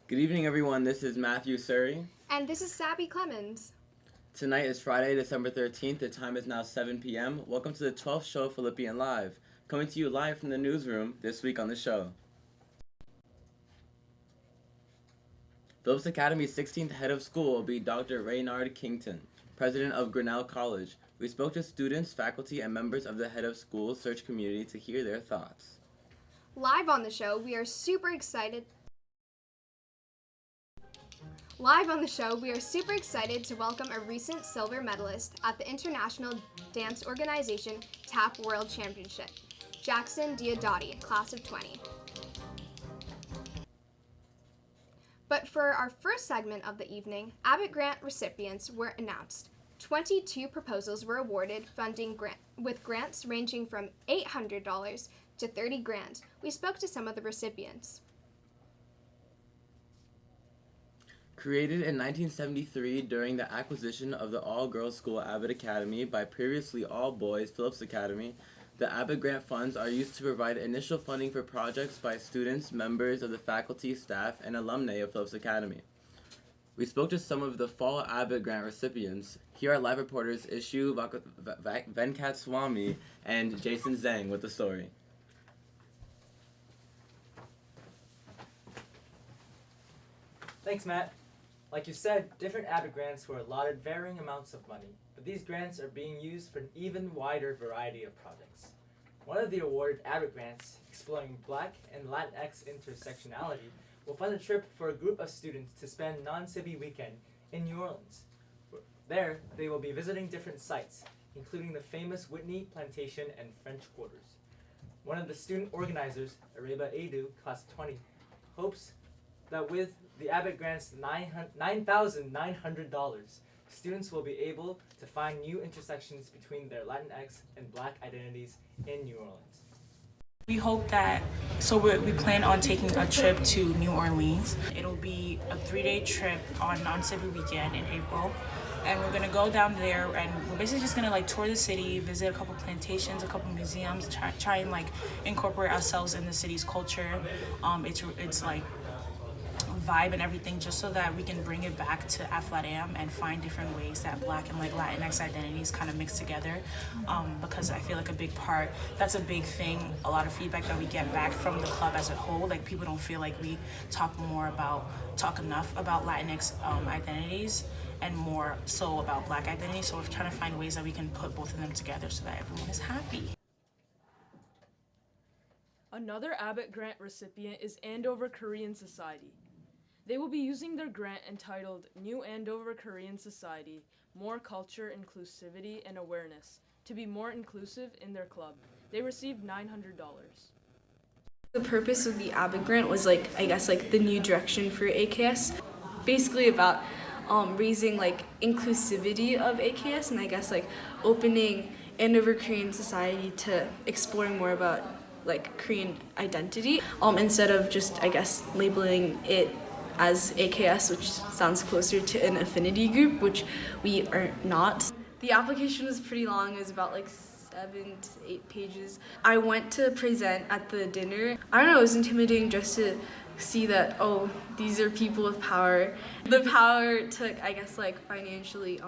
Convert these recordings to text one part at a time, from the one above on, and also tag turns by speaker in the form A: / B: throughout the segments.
A: Good evening, everyone. This is Matthew Surrey.
B: And this is Sabby Clemens.
A: Tonight is Friday, December 13th. The time is now 7 p.m. Welcome to the 12th show of Phillipian Live. Coming to you live from the newsroom this week on the show. Phillips Academy's 16th head of school will be Dr. Raynard Kington, president of Grinnell College. We spoke to students, faculty, and members of the head of school search community to hear their thoughts.
B: Live on the show, we are super excited to welcome a recent silver medalist at the International Dance Organization TAP World Championship, Jackson Diodati, class of 20. But for our first segment of the evening, Abbott Grant recipients were announced. 22 proposals were awarded funding with grants ranging from $800 to $30,000. We spoke to some of the recipients.
A: Created in 1973 during the acquisition of the all-girls school Abbott Academy by previously all-boys Phillips Academy, the Abbott Grant funds are used to provide initial funding for projects by students, members of the faculty, staff, and alumni of Phillips Academy. We spoke to some of the fall Abbott Grant recipients. Here are live reporters Ishu Venkatswamy and Jason Zhang with the story.
C: Thanks, Matt. Like you said, different Abbott grants were allotted varying amounts of money, but these grants are being used for an even wider variety of projects. One of the awarded Abbott grants, exploring Black and Latinx intersectionality, will fund a trip for a group of students to spend non-Civi weekend in New Orleans. There, they will be visiting different sites, including the famous Whitney Plantation and French Quarters. One of the student organizers, Areba Edu, class of 20, hopes that with the Abbott Grant's $9,900, students will be able to find new intersections between their Latinx and Black identities in New Orleans.
D: We hope that, we plan on taking a trip to New Orleans. It'll be a 3-day trip on non-Civic weekend in April. And we're gonna go down there and we're basically just gonna tour the city, visit a couple plantations, a couple museums, try and incorporate ourselves in the city's culture. It's vibe and everything, just so that we can bring it back to AFLATAM and find different ways that Black and Latinx identities kind of mix together, because I feel like that's a big thing, a lot of feedback that we get back from the club as a whole. People don't feel like we talk enough about Latinx identities and more so about Black identities, so we're trying to find ways that we can put both of them together so that everyone is happy.
E: Another Abbott Grant recipient is Andover Korean Society. They will be using their grant entitled New Andover Korean Society, More Culture, Inclusivity, and Awareness, to be more inclusive in their club. They received $900.
F: The purpose of the Abbott Grant was the new direction for AKS, basically about raising inclusivity of AKS and opening Andover Korean Society to exploring more about Korean identity, instead of just labeling it as AKS, which sounds closer to an affinity group, which we are not. The application was pretty long. It was about 7 to 8 pages. I went to present at the dinner. I don't know, it was intimidating just to see that, oh, these are people with power. The power to, financially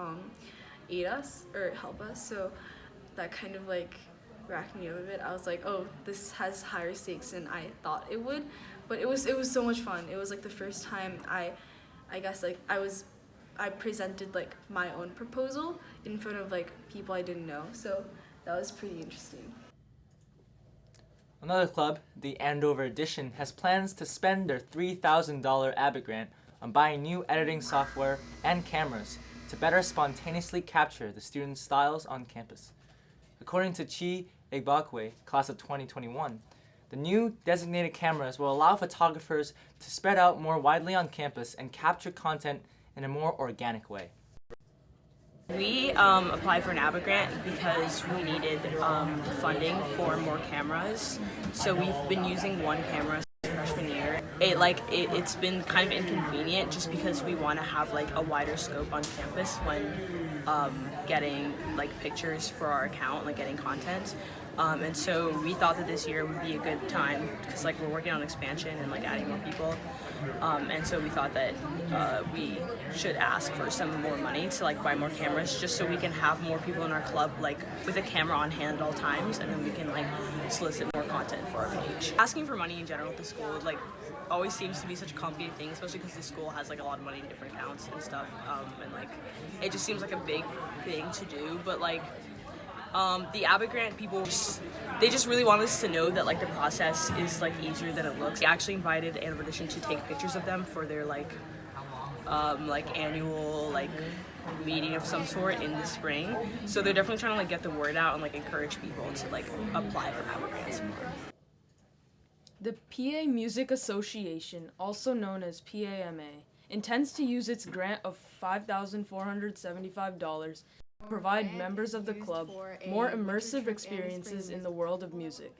F: aid us or help us, so that kind of racked me up a bit. I was like, oh, this has higher stakes than I thought it would, but it was so much fun. It was the first time I presented my own proposal in front of people I didn't know, so that was pretty interesting.
C: Another club, the Andover Edition, has plans to spend their $3,000 Abbott Grant on buying new editing software and cameras to better spontaneously capture the students' styles on campus. According to Chi Egbakwe, class of 2021, the new designated cameras will allow photographers to spread out more widely on campus and capture content in a more organic way.
D: We applied for an Abbott Grant because we needed funding for more cameras. So we've been using one camera freshman year. It's been kind of inconvenient just because we want to have a wider scope on campus when getting like pictures for our account, like getting content. And so we thought that this year would be a good time because like we're working on expansion and like adding more people. And so we thought that we should ask for some more money to like buy more cameras just so we can have more people in our club like with a camera on hand at all times, and then we can like solicit more content for our page. Asking for money in general at the school like always seems to be such a complicated thing, especially because the school has like a lot of money in different accounts and stuff, and like it just seems like a big thing to do, but like the Abbott Grant people, they just really want us to know that like the process is like easier than it looks. They actually invited Anne Edition to take pictures of them for their like annual like meeting of some sort in the spring. So they're definitely trying to like get the word out and like encourage people to like apply for Abbott Grants more.
E: The PA Music Association, also known as PAMA, intends to use its grant of $5,475 to provide members of the club more immersive experiences in the world of music.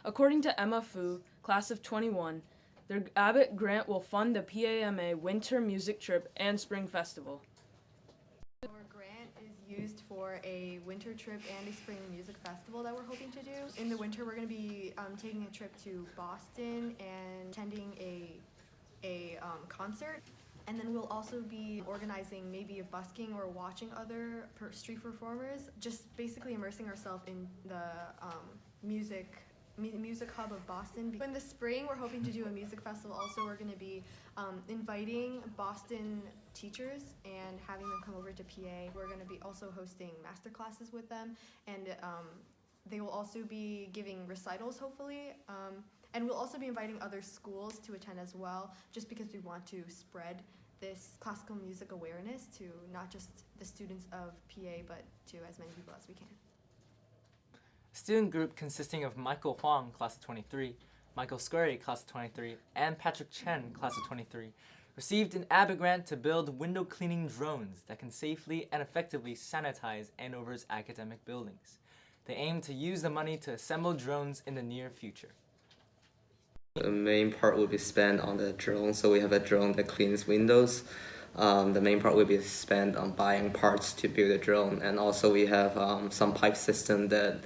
E: According to Emma Fu, class of 21, their Abbott grant will fund the PAMA winter music trip and spring festival.
G: Our grant is used for a winter trip and a spring music festival that we're hoping to do. In the winter, we're going to be taking a trip to Boston and attending a concert. And then we'll also be organizing maybe a busking or watching other street performers, just basically immersing ourselves in the music hub of Boston. In the spring, we're hoping to do a music festival. Also, we're going to be inviting Boston teachers and having them come over to PA. We're going to be also hosting master classes with them, and they will also be giving recitals, hopefully. And we'll also be inviting other schools to attend as well, just because we want to spread this classical music awareness to not just the students of PA, but to as many people as we can.
C: A student group consisting of Michael Huang, class of 23, Michael Scurry, class of 23, and Patrick Chen, class of 23, received an Abbott grant to build window cleaning drones that can safely and effectively sanitize Andover's academic buildings. They aim to use the money to assemble drones in the near future.
H: The main part will be spent on the drone, so we have a drone that cleans windows. The main part will be spent on buying parts to build a drone, and also we have some pipe system that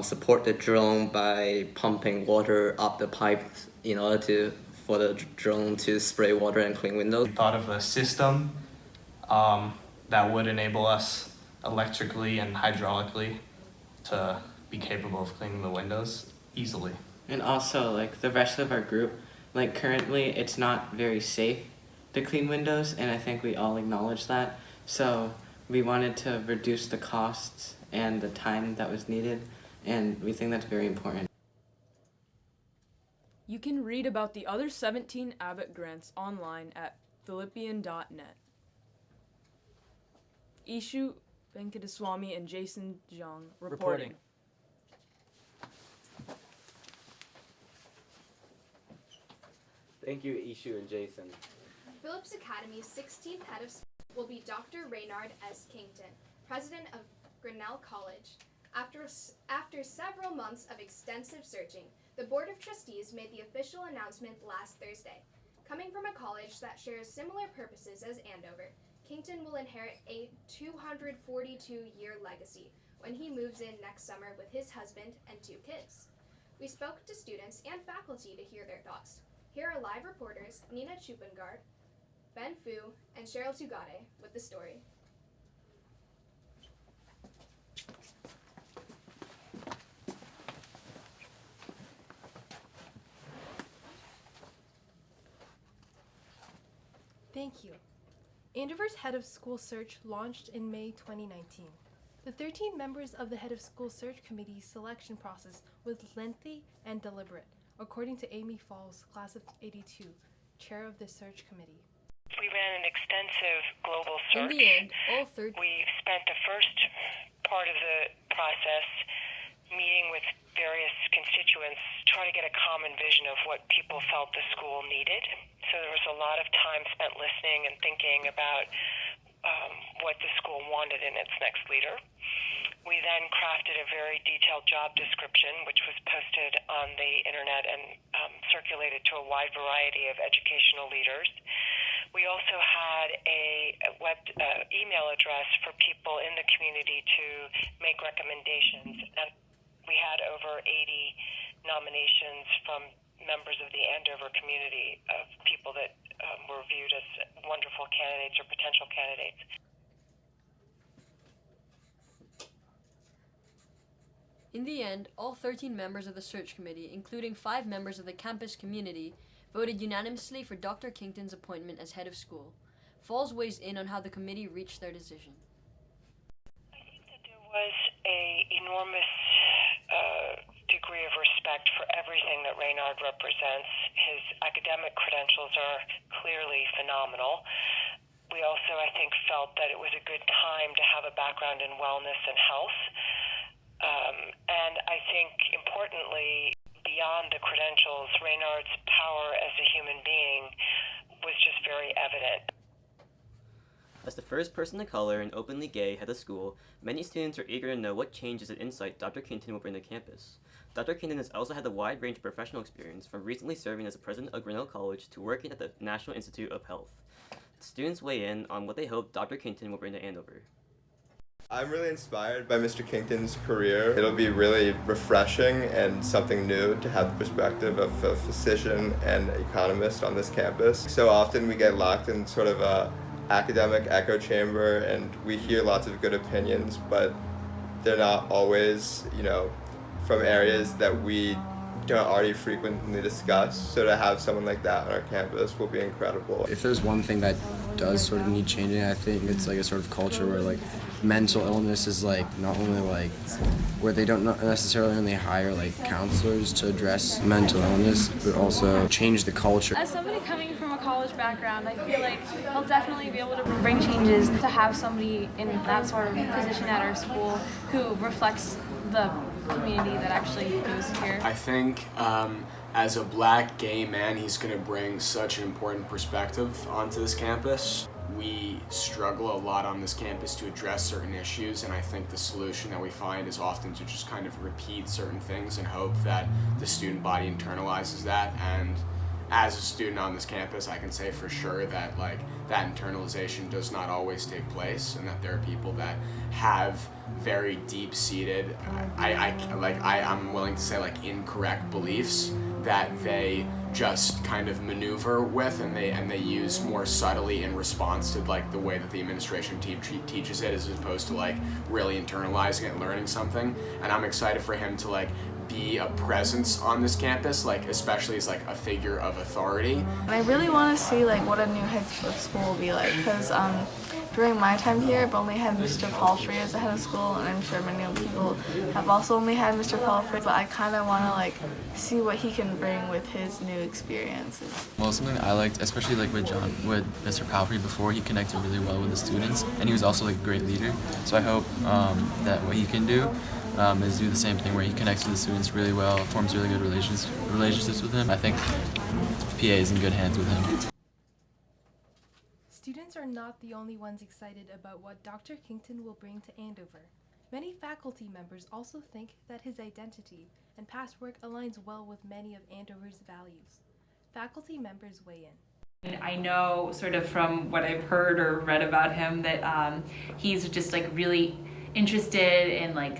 H: support the drone by pumping water up the pipe in order for the drone to spray water and clean windows.
I: We thought of a system that would enable us electrically and hydraulically to be capable of cleaning the windows easily.
A: And also, like, the rest of our group, like, currently it's not very safe to clean windows, and I think we all acknowledge that. So we wanted to reduce the costs and the time that was needed, and we think that's very important.
E: You can read about the other 17 Abbott grants online at Phillipian.net. Ishu Venkateswamy and Jason Zhang reporting.
A: Thank you, Ishu and Jason.
B: Phillips Academy's 16th head of school will be Dr. Raynard S. Kington, president of Grinnell College. After several months of extensive searching, the Board of Trustees made the official announcement last Thursday. Coming from a college that shares similar purposes as Andover, Kington will inherit a 242-year legacy when he moves in next summer with his husband and 2 kids. We spoke to students and faculty to hear their thoughts. Here are live reporters Nina Chupengard, Ben Fu, and Cheryl Tugade with the story.
J: Thank you. Andover's Head of School Search launched in May 2019. The 13 members of the Head of School Search Committee's selection process was lengthy and deliberate, according to Amy Falls, class of 82, chair of the search committee.
K: We ran an extensive global search.
J: In the end, all 13...
K: We spent the first part of the process meeting with various constituents, trying to get a common vision of what people felt the school needed. So there was a lot of time spent listening and thinking about what the school wanted in its next leader. We then crafted a very detailed job description, which was posted on the internet and circulated to a wide variety of educational leaders. We also had a web email address for people in the community to make recommendations. And we had over 80 nominations from members of the Andover community of people that were viewed as wonderful candidates or potential candidates.
L: In the end, all 13 members of the search committee, including 5 members of the campus community, voted unanimously for Dr. Kington's appointment as head of school. Falls weighs in on how the committee reached their decision.
K: I think that there was an enormous degree of respect for everything that Reynard represents. His academic credentials are clearly phenomenal. We also, I think, felt that it was a good time to have a background in wellness and health. And I think, importantly, beyond the credentials, Reynard's power as a human being was just very evident.
M: As the first person of color and openly gay head of school, many students are eager to know what changes and insight Dr. Kington will bring to campus. Dr. Kington has also had a wide range of professional experience, from recently serving as the president of Grinnell College to working at the National Institute of Health. The students weigh in on what they hope Dr. Kington will bring to Andover.
N: I'm really inspired by Mr. Kington's career. It'll be really refreshing and something new to have the perspective of a physician and economist on this campus. So often we get locked in sort of a academic echo chamber and we hear lots of good opinions, but they're not always, from areas that we don't already frequently discuss. So to have someone like that on our campus will be incredible.
O: If there's one thing that does sort of need changing, I think it's like a sort of culture where mental illness is not only where they don't necessarily only hire counselors to address mental illness, but also change the culture.
F: As somebody coming from a college background, I feel like I'll definitely be able to bring changes to have somebody in that sort of position at our school who reflects the community that actually goes here.
P: I think as a black gay man, he's going to bring such an important perspective onto this campus. We struggle a lot on this campus to address certain issues, and I think the solution that we find is often to just kind of repeat certain things and hope that the student body internalizes that. And as a student on this campus, I can say for sure that that internalization does not always take place, and that there are people that have very deep-seated, I'm willing to say incorrect beliefs that they just kind of maneuver with, and they use more subtly in response to the way that the administration teaches it, as opposed to really internalizing it and learning something. And I'm excited for him to be a presence on this campus, especially as a figure of authority.
F: And I really want to see what a new head of school will be like, because during my time here, I've only had Mr. Palfrey as the head of school, and I'm sure many people have also only had Mr. Palfrey, but I kind of want to see what he can bring with his new experiences.
Q: Well, something I liked, especially with Mr. Palfrey before, he connected really well with the students, and he was also a great leader. So I hope that what he can do is do the same thing, where he connects with the students really well, forms really good relationships with them. I think PA is in good hands with him.
J: Students are not the only ones excited about what Dr. Kington will bring to Andover. Many faculty members also think that his identity and past work aligns well with many of Andover's values. Faculty members weigh in.
R: I know sort of from what I've heard or read about him that he's just really interested in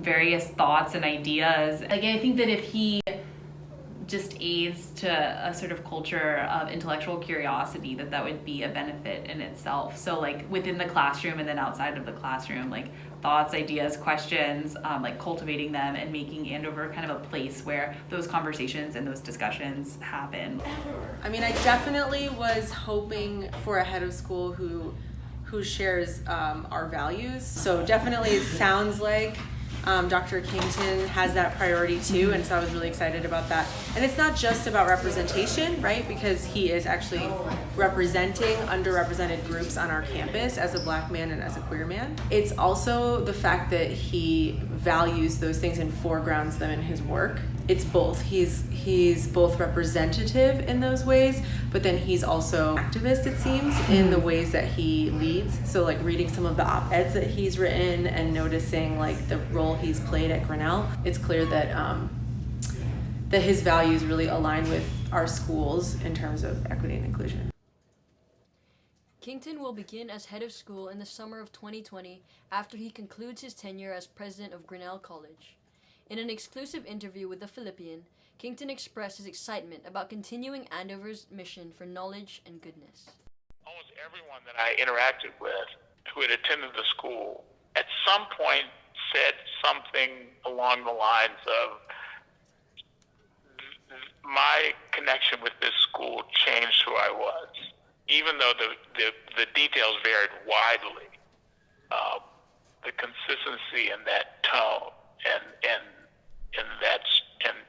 R: various thoughts and ideas. I think that if he just aids to a sort of culture of intellectual curiosity, that would be a benefit in itself. So within the classroom and then outside of the classroom, thoughts, ideas, questions, cultivating them and making Andover kind of a place where those conversations and those discussions happen.
S: I mean, I definitely was hoping for a head of school who shares our values. So definitely it sounds like Dr. Kington has that priority too, and so I was really excited about that. And it's not just about representation, right? Because he is actually representing underrepresented groups on our campus as a black man and as a queer man. It's also the fact that he values those things and foregrounds them in his work. It's both. He's both representative in those ways, but then he's also activist, it seems, in the ways that he leads. So reading some of the op-eds that he's written and noticing the role he's played at Grinnell, it's clear that that his values really align with our schools in terms of equity and inclusion.
L: Kington will begin as head of school in the summer of 2020 after he concludes his tenure as president of Grinnell College. In an exclusive interview with the Phillipian, Kington expressed his excitement about continuing Andover's mission for knowledge and goodness.
T: Almost everyone that I interacted with who had attended the school at some point said something along the lines of, my connection with this school changed who I was. Even though the details varied widely, the consistency in that tone and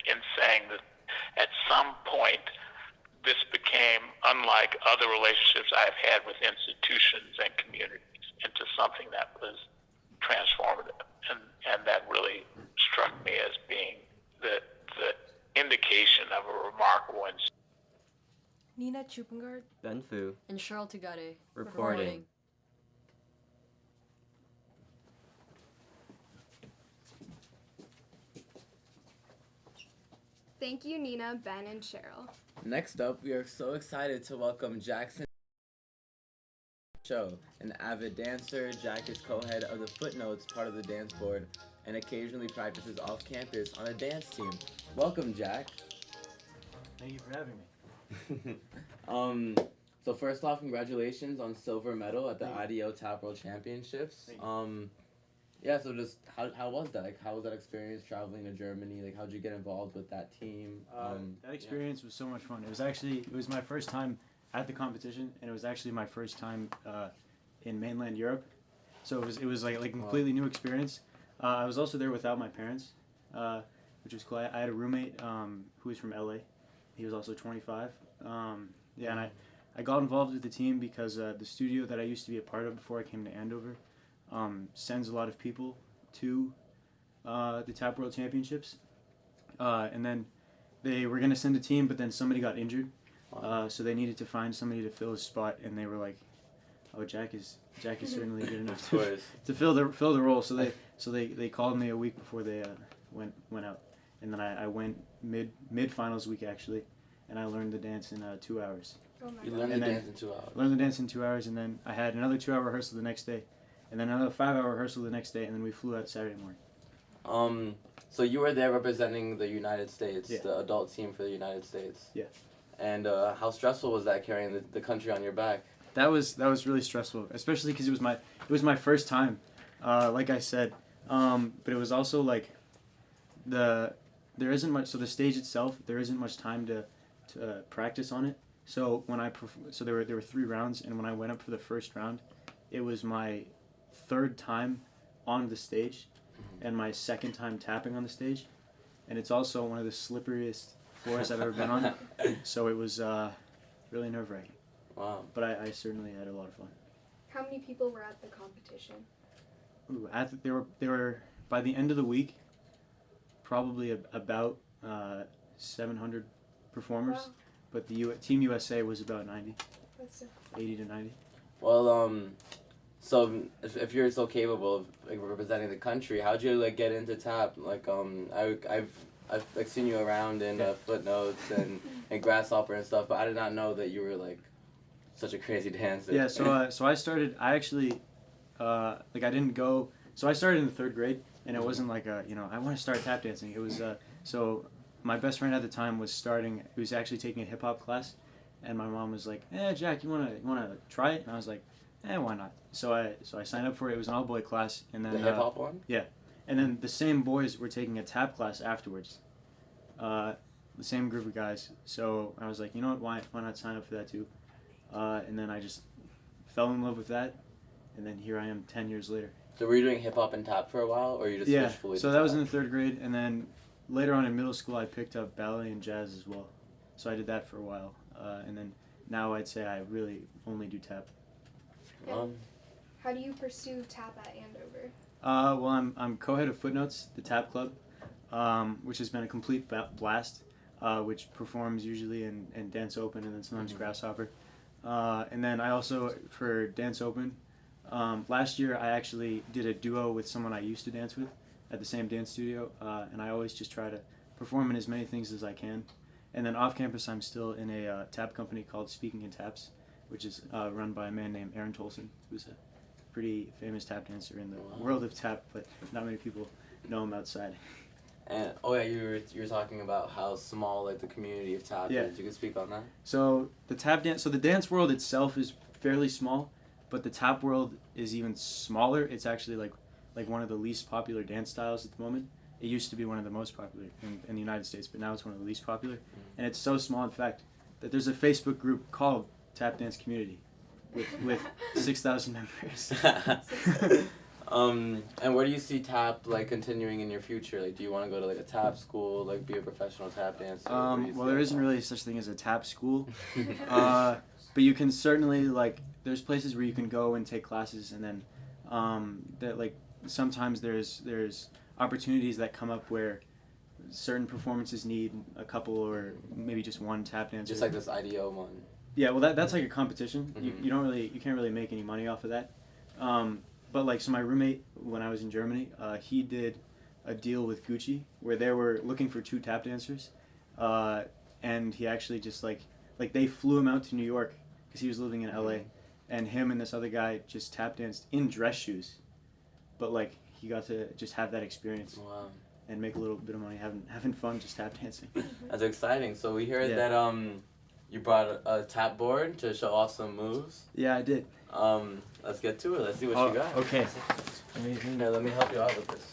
T: in saying that at some point this became, unlike other relationships I've had with institutions and communities, into something that was transformative, and that really struck me as being the indication of a remarkable institution.
J: Nina Chupengard,
M: Ben Fu,
L: and Charles Tagare
M: reporting.
B: Thank you, Nina, Ben, and Cheryl.
A: Next up, we are so excited to welcome Jackson Show, an avid dancer. Jack is co-head of the Footnotes, part of the dance board, and occasionally practices off campus on a dance team. Welcome, Jack.
U: Thank you for having me.
A: So first off, congratulations on silver medal at the IDO Tap World Championships. Yeah, so just how was that? Like, how was that experience traveling to Germany? Like, how'd you get involved with that team?
U: That experience was so much fun. It was my first time at the competition, and it was actually my first time in mainland Europe. So it was like a completely new experience. I was also there without my parents, which was cool. I had a roommate who was from LA. He was also 25. Yeah, and I got involved with the team because the studio that I used to be a part of before I came to Andover sends a lot of people to the Tap World Championships. And then they were going to send a team, but then somebody got injured. So they needed to find somebody to fill his spot, and they were like, "Oh, Jack is certainly good enough to fill the role." So they called me a week before they went out, and then I went mid finals week actually, and I learned the dance in 2 hours.
A: Oh my God. Learned the dance in 2 hours.
U: Learned the dance in 2 hours, and then I had another 2 hour rehearsal the next day, and then another 5 hour rehearsal the next day, and then we flew out Saturday morning.
A: So you were there representing the United States,
U: Yeah.
A: the adult team for the United States.
U: Yeah.
A: And how stressful was that carrying the country on your back?
U: That was really stressful, especially because it was my first time, like I said, but it was also like there isn't much. So the stage itself, there isn't much time to practice on it. So when so there were 3 rounds, and when I went up for the first round, it was my 3rd time on the stage, and my 2nd time tapping on the stage, and it's also one of the slipperiest floors I've ever been on. So it was really nerve-wracking.
A: Wow.
U: But I certainly had a lot of fun.
B: How many people were at the competition?
U: Ooh, there were by the end of the week, probably about 700 performers.
B: Wow.
U: But the Team USA was about 90,
B: That's
U: 80 to 90.
A: Well, so if you're so capable of like representing the country, how'd you like get into tap? Like I've like seen you around in Footnotes and Grasshopper and stuff, but I did not know that you were like such a crazy dancer.
U: Yeah, so I started. I actually like I didn't go. So I started in the 3rd grade, and it wasn't like I want to start tap dancing. It was so my best friend at the time was starting. He was actually taking a hip hop class, and my mom was like, Jack, you wanna try it?" And I was like, why not? So I signed up for it. It was an all-boy class, and then
A: the hip hop one.
U: Yeah, and then the same boys were taking a tap class afterwards. The same group of guys. So I was like, you know what? Why not sign up for that too? And then I just fell in love with that, and then here I am 10 years later.
A: So were you doing hip hop and tap for a while, or you just switched fully?
U: So that was in the 3rd grade, and then later on in middle school I picked up ballet and jazz as well. So I did that for a while, and then now I'd say I really only do tap.
B: How do you pursue tap at Andover?
U: Well, I'm co-head of Footnotes, the tap club, which has been a complete blast, which performs usually in Dance Open and then sometimes Grasshopper. And then I also, for Dance Open, last year I actually did a duo with someone I used to dance with at the same dance studio, and I always just try to perform in as many things as I can. And then off campus I'm still in a tap company called Speaking in Taps, which is run by a man named Aaron Tolson, who's a pretty famous tap dancer in the world of tap, but not many people know him outside.
A: And you were talking about how small like the community of tap is. You can speak on that.
U: So the dance world itself is fairly small, but the tap world is even smaller. It's actually like one of the least popular dance styles at the moment. It used to be one of the most popular in the United States, but now it's one of the least popular. And it's so small, in fact, that there's a Facebook group called Tap Dance Community with 6,000 members.
A: And where do you see tap like continuing in your future? Like, do you want to go to like a tap school, like be a professional tap dancer?
U: Well, there isn't really such thing as a tap school, but you can certainly there's places where you can go and take classes, and then that sometimes there's opportunities that come up where certain performances need a couple or maybe just one tap dancer.
A: Just like this IDO one.
U: Yeah, well that's like a competition. Mm-hmm. You can't really make any money off of that. But so my roommate, when I was in Germany, he did a deal with Gucci where they were looking for 2 tap dancers, and he actually just they flew him out to New York because he was living in LA, and him and this other guy just tap danced in dress shoes, but he got to just have that experience.
A: Wow.
U: And make a little bit of money having fun just tap dancing.
A: That's exciting. So we heard that you brought a tap board to show off some moves.
U: Yeah, I did.
A: Let's get to it. Let's see what you got.
U: Okay.
A: Let me help you out with this.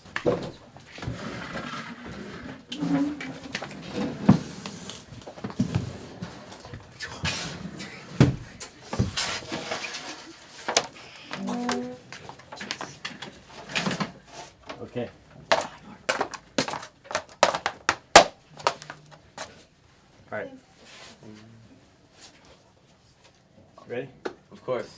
U: Okay. All right. Ready?
A: Of course.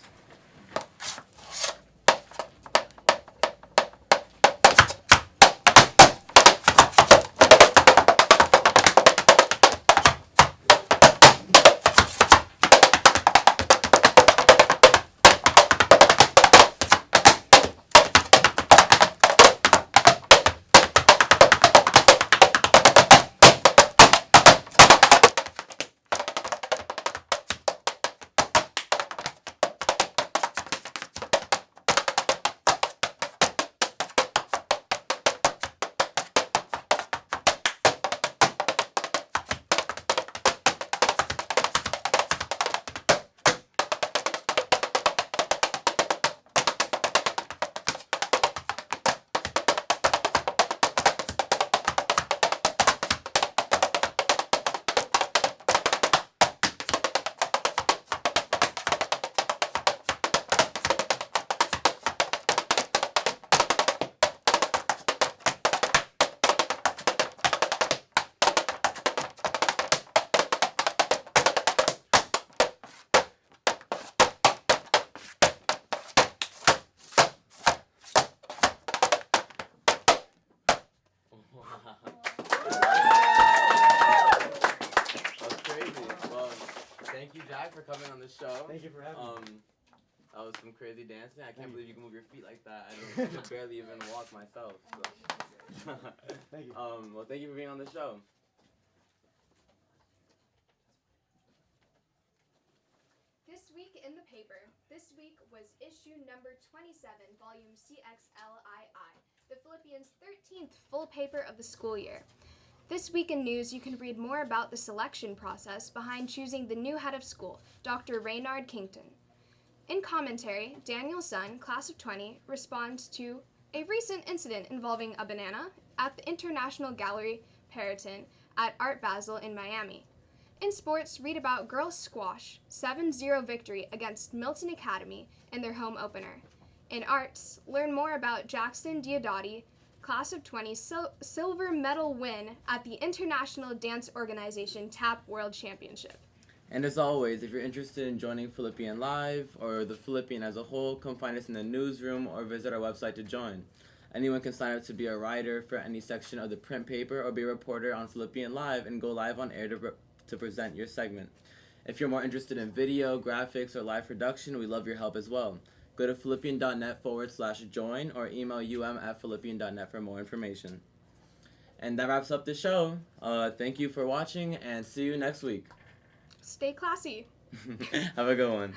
A: Show.
U: Thank you for having me.
A: That was some crazy dancing. I can't believe you can move your feet like that. I could barely even walk myself. So.
U: Thank you.
A: Well, thank you for being on the show.
B: This week in the paper. This week was issue number 27, volume CXLII, the Phillipian's 13th full paper of the school year. This week in news, you can read more about the selection process behind choosing the new head of school, Dr. Raynard Kington. In commentary, Daniel Sun, class of 20, responds to a recent incident involving a banana at the International Gallery Periton at Art Basel in Miami. In sports, read about girls squash 7-0 victory against Milton Academy in their home opener. In arts, learn more about Jackson Diodati, class of 20 silver medal win at the International Dance Organization TAP World Championship.
A: And as always, if you're interested in joining Phillipian Live or the Phillipian as a whole, come find us in the newsroom or visit our website to join. Anyone can sign up to be a writer for any section of the print paper or be a reporter on Phillipian Live and go live on air to present your segment. If you're more interested in video, graphics, or live production, we love your help as well. Go to phillipian.net/join or email at phillipian.net for more information. And that wraps up the show. Thank you for watching and see you next week.
B: Stay classy.
A: Have a good one.